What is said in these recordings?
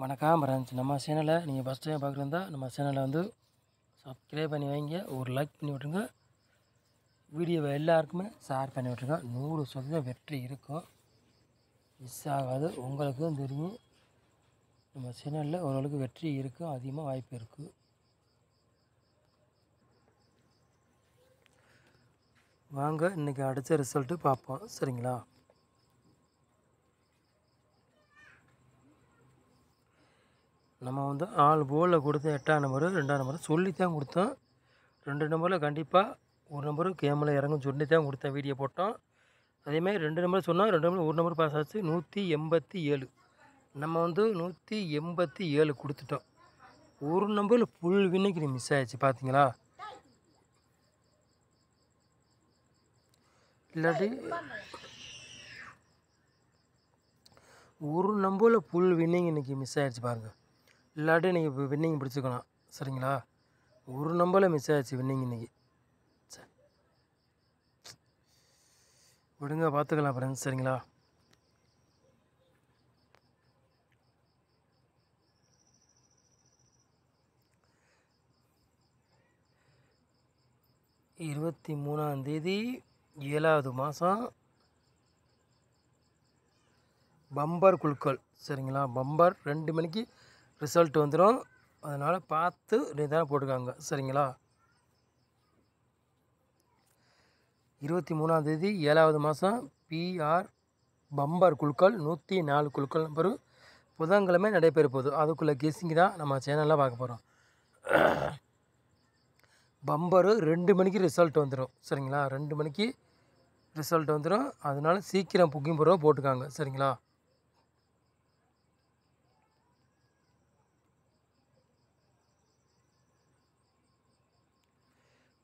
வணக்கம் ஃப்ரெண்ட்ஸ். நம்ம சேனலை நீங்கள் ஃபஸ்ட் டைம் பார்க்குறதா நம்ம சேனலை வந்து சப்ஸ்கிரைப் பண்ணி வைங்க, ஒரு லைக் பண்ணி விட்ருங்க, வீடியோவை எல்லாருக்குமே ஷேர் பண்ணி விட்ருங்க. 100% வெற்றி இருக்கும், மிஸ் ஆகாது. உங்களுக்கும் தெரியும் நம்ம சேனலில் ஓரளவுக்கு வெற்றி இருக்கும், அதிகமாக வாய்ப்பு இருக்குது. வாங்க இன்றைக்கி அடித்த ரிசல்ட்டு பார்ப்போம், சரிங்களா? நம்ம வந்து 4 போலில் கொடுத்த 8ஆம் நம்பரு 2ஆம் நம்பரு சொல்லித்தான் கொடுத்தோம். 2 நம்பரில் கண்டிப்பாக ஒரு நம்பரு கேமில் இறங்கும் சொல்லி தான் கொடுத்தேன், வீடியோ போட்டோம். அதேமாதிரி 2 நம்பர் சொன்னால் 2 நம்பர் ஒரு நம்பர் பாஸ் ஆச்சு. 187 நம்ம வந்து 187 கொடுத்துட்டோம். ஒரு நம்பரில் ஃபுல் வின்னிக்கு மிஸ் ஆகிடுச்சு, பார்த்தீங்களா? இல்லாட்டி ஒரு நம்பரில் ஃபுல் வின்னிங் இன்றைக்கி மிஸ் ஆகிடுச்சு பாருங்கள். இல்லாட்டி நீங்கள் இப்போ வின்னிங் பிடிச்சிக்கலாம், சரிங்களா? ஒரு நம்பரில் மிஸ் ஆகிடுச்சு வின்னிங் இன்றைக்கி. விடுங்க, பார்த்துக்கலாம் ஃப்ரெண்ட்ஸ், சரிங்களா? இருபத்தி 3ஆம் தேதி 7வது மாதம் பம்பர் குழுக்கள், சரிங்களா? பம்பர் 2 மணிக்கு ரிசல்ட் வந்துடும், அதனால் பார்த்து நிதானம் போட்டுக்காங்க, சரிங்களா? 23ஆம் தேதி 7வது மாதம் பிஆர் பம்பர் குழுக்கள் 104 குழுக்கள் நம்பரு புதன்கிழமை நடைபெற போகுது. அதுக்குள்ளே கெஸிங் தான் நம்ம சேனலில் பார்க்க போகிறோம். பம்பரு 2 மணிக்கு ரிசல்ட் வந்துடும், சரிங்களா? 2 மணிக்கு ரிசல்ட் வந்துடும், அதனால சீக்கிரம் புக்கிங் போட்டுக்காங்க, சரிங்களா?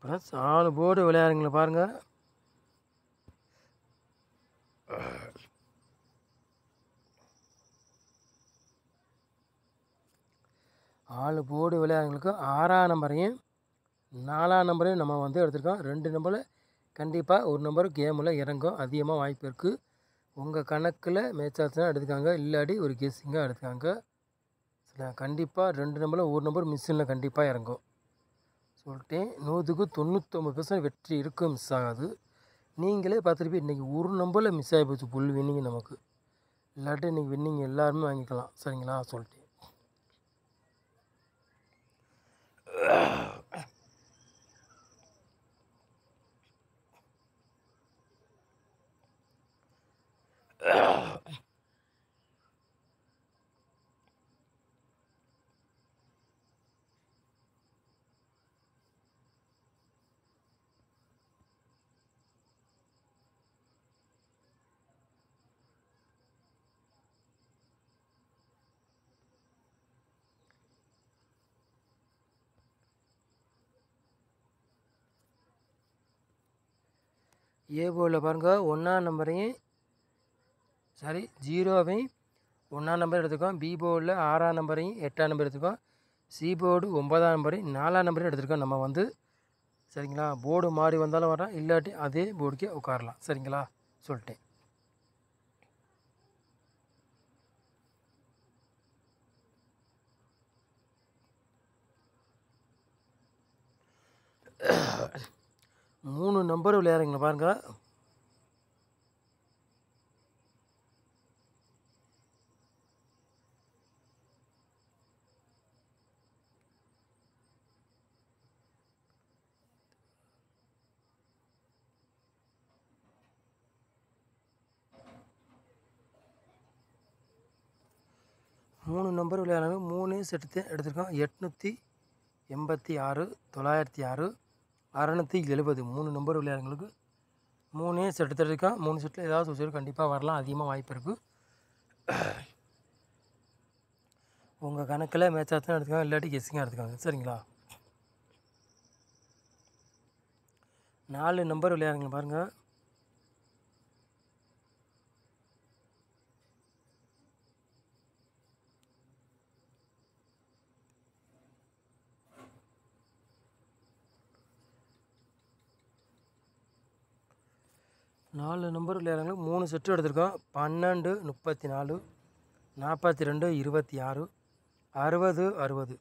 ப்ளஸ் 4 போர்டு விளையாடுங்கள பாருங்கள். ஆளு போர்டு விளையாடுங்களுக்கு 6ஆம் நம்பரையும் 4ஆம் நம்பரையும் நம்ம வந்து எடுத்துருக்கோம். 2 நம்பரில் கண்டிப்பாக ஒரு நம்பர் கேமில் இறங்கும், அதிகமாக வாய்ப்பு இருக்குது. உங்கள் கணக்கில் மேட்சாச்சுன்னா எடுத்துக்காங்க, இல்லாட்டி ஒரு கெஸ்ஸிங்காக எடுத்துக்காங்க. சரி, கண்டிப்பாக 2 நம்பரில் ஒரு நம்பர் மிஸ்ஸில் கண்டிப்பாக இறங்கும் சொல்லிட்டேன். 100க்கு 99% வெற்றி இருக்கும், மிஸ் ஆகாது. நீங்களே பார்த்துருப்பீங்க, இன்றைக்கி ஒரு நம்பரில் மிஸ் ஆகி போச்சு ஃபுல் வின்னிங் நமக்கு. இல்லாட்டி இன்றைக்கி வின்னிங் எல்லாருமே வாங்கிக்கலாம், சரிங்களா? சொல்லிட்டேன். ஏ போர்டில் பாருங்கள், 1ஆம் நம்பரையும் சாரி 0வையும் 1ஆம் நம்பர் எடுத்துக்கோம். பி போர்டில் 6ஆம் நம்பரையும் 8ஆம் நம்பர் எடுத்துக்கோம். சி போர்டு 9ஆம் நம்பரையும் 4ஆம் நம்பரையும் எடுத்துருக்கோம். நம்ம வந்து, சரிங்களா? போர்டு மாறி வந்தாலும் வரலாம், இல்லாட்டி அதே போர்டுக்கே உட்காரலாம், சரிங்களா? சொல்லிட்டேன். மூணு நம்பர் விளையாடுறீங்களா பாருங்கள். மூணு நம்பர் விளையாடுறாங்க, 3 செட்டு எடுத்திருக்கோம். 886 906 670 3 நம்பர் விளையாடுறவங்களுக்கு 3 செட்டு எடுத்திருக்கோம். 3 செட்டில் ஏதாவது ஒரு செட்டு கண்டிப்பாக வரலாம், அதிகமாக வாய்ப்பு இருக்குது. உங்கள் கணக்கில் மேட்சாக எடுத்துக்காங்க, இல்லாட்டி கெஸ்ஸிங்காக எடுத்துக்காங்க, சரிங்களா? 4 நம்பர் விளையாடுங்க பாருங்கள். நாலு நம்பர் விளையாடுறவங்களுக்கு 3 செட்டு எடுத்திருக்கோம். 12 34 42 26 60 60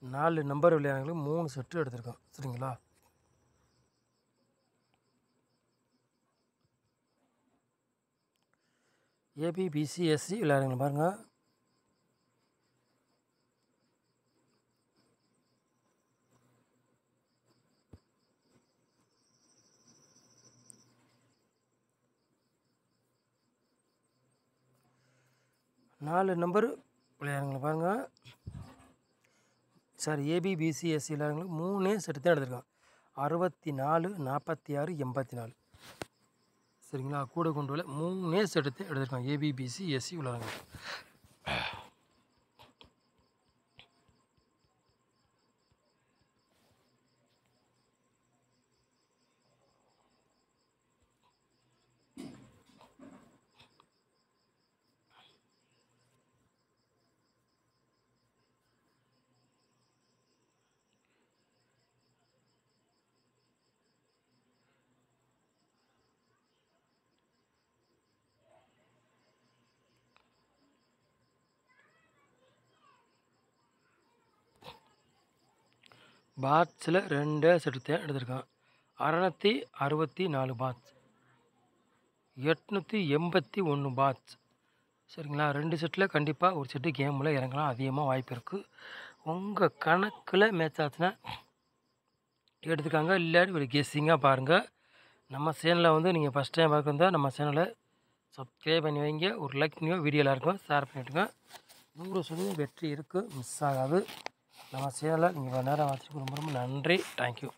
4 நம்பர் விளையாடுறவங்களுக்கு 3 செட்டு எடுத்திருக்கோம். சரிங்களா? ஏபி பிசி எஸ்சி விளையாடுறவங்க பாருங்கள். நாலு நம்பர் விளையாடுறவங்களை பாருங்கள். சார் ஏபி பிசி எஸ்சி விளையாடுறவங்களுக்கு 3 செட்டு தான் எடுத்திருக்கோம். 64 46 84. சரிங்களா? கூட கொண்டு வரல 3 செட்டு தான் எடுத்திருக்கோம். ஏபி பிசி எஸ்சி விளையாடுறவங்க. பாட்ஸில் 2 செட்டு தான் எடுத்திருக்கான். 664 பாட்ஸ், 881 பாட்ஸ். சரிங்களா? 2 செட்டில் கண்டிப்பாக ஒரு செட்டு கேமில் இறங்கலாம். அதிகமாக வாய்ப்பு இருக்குது. உங்கள் கணக்கில் மேட்ச் ஆச்சுன்னா எடுத்துக்காங்க. இல்லாட்டி ஒரு கெஸ்ஸிங்காக பாருங்கள். நம்ம சேனலை வந்து நீங்கள் ஃபஸ்ட் டைம் பார்க்குறதா நம்ம சேனலை சப்ஸ்கிரைப் பண்ணி வைங்க. ஒரு லைக் பண்ணியோ வீடியோவில் இருக்கும் ஷேர் பண்ணிவிட்டுங்க. 100% வெற்றி இருக்குது, மிஸ் ஆகாது. நம்ம சேனலை நீங்கள் நேரம் வாட்சிக்கு ரொம்ப ரொம்ப நன்றி. தேங்க்யூ.